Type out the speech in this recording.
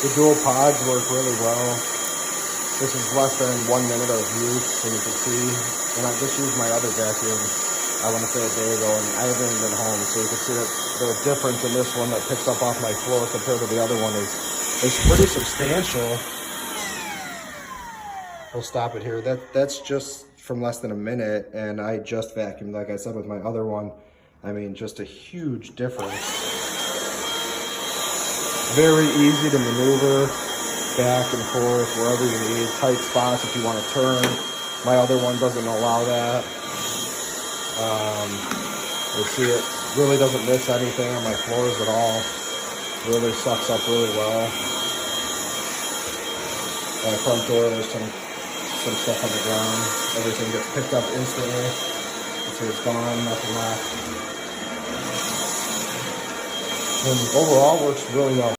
The dual pods work really well. This is less than 1 minute of use, and you can see, and I just used my other vacuum, I want to say a day ago, and I haven't even been home, so you can see that the difference in this one that picks up off my floor compared to the other one is pretty substantial. We'll stop it here. That's just from less than a minute, and I just vacuumed, like I said, with my other one. I mean, just a huge difference. Very easy to maneuver back and forth wherever you need. Tight spots if you want to turn. My other one doesn't allow that. You see it really doesn't miss anything on my floors at all. Really sucks up really well. My front door, there's some stuff on the ground. Everything gets picked up instantly. You see it's gone, nothing left. And overall works really well.